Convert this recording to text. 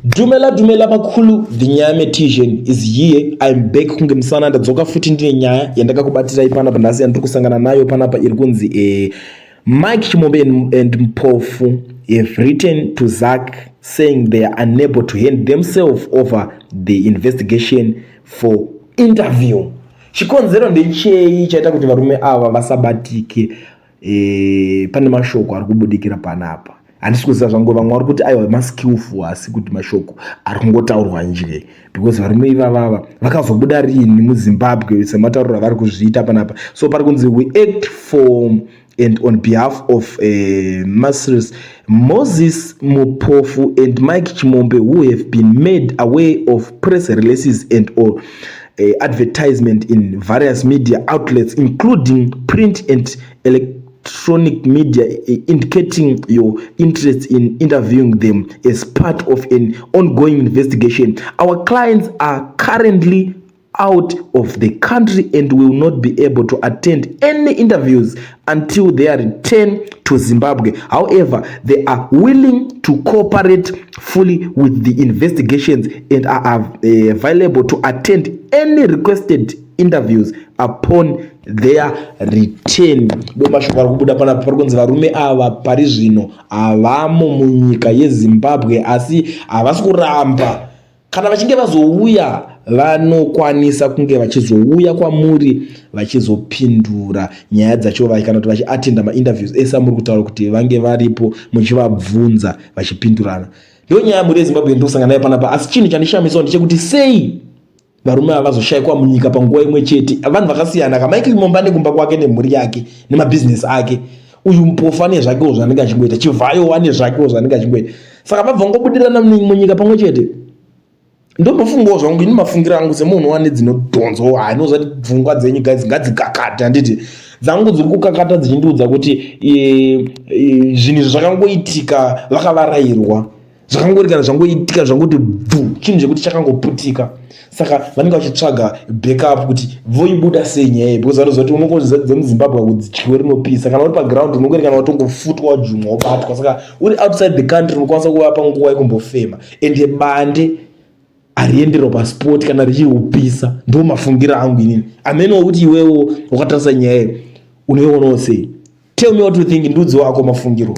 Dumela bakulu, the Nyame Tijan is here. I'm back kungemsana ndadzoka futi ndine nyaya yandakakubatira ipanapa ndasi yandikusangana nayo panapa irikunzi Mike Chimombe and Mpofu have written to Zak saying they are unable to hand themselves over the investigation for interview. Chikonzero ndechei chaita kuti varume ava vasabatike pane mashoko ari kubudikira panapa. Handisi kuziva zvangu vamwe vari kuti aiwa maskillful asi kuti mashoko ari kungotaurwa njee because varume ivava vakazobuda rini muZimbabwe sematauriro avari kuzviita panapa. So pari kunzi we act for and on behalf of Moses Mpofu and Mike Chimombe, who have been made aware of press releases and or advertisement in various media outlets including print and electronic media indicating your interest in interviewing them as part of an ongoing investigation. Our clients are currently out of the country and will not be able to attend any interviews until their return to Zimbabwe. However, they are willing to cooperate fully with the investigations and are available to attend any requested interviews upon their return. Domashoko kubuda pana parikunzi varume ava pari zvino avamo munyika yeZimbabwe asi havasi kuramba. Kana vachinge vazouya vanokwanisa kunge vachizouya kwamuri vachizopindura nyaya dzacho kana kuti vachiatenda mainterviews esa muri kutaura kuti vange varipo muchivabvunza vachipindurana. Ndiyo nyaya muri yeZimbabwe ndokusangana nayo panapa. Asi chinhu chandishamisawo ndechekuti sei varume ava vazoshayikwa munyika panguva imwe chete. Vanhu vakasiyana, Mike Chimombe ane kumba kwake nemhuri yake nemabhizinesi ake. Uyu Mpofu ane zvakewo zvaanenge achingoita, Chivhayo ane zvakewo zvaanenge achingoita. Saka vabva ngobudirana munyika pamwe chete. Ndomafungawo zvangu ini mafungira angu semunhu wane dzinodhonzo anozati pfungwa dzenyu ngadzikakata. Handiti dzangu dziri kukakata dzichindiudza kuti zvinhu zvakangoitika vakavarayirwa, zvakangorikana zvangoitika zvangoti bvu, chinhu chekuti chakangoputika. Saka vanenge vachitsvaga backup kuti voibuda sei nyaya iyi because vanoziva kuti unokozviziva dzemuZimbabwe kuti chikwe rinopisa. Kana uri paground unongorikana watongofutwa wajumwa wabatwa. Saka uri outside the country unokwanisa kuvapa nguva yekumbofema ende bande hariendero pasipoti kana richihupisa. Ndo mafungira angu inini. Ameno kuti iwewo wakatarisa nyaya unoionawo sei? Tell me what you think. Ndudzi wako mafungiro.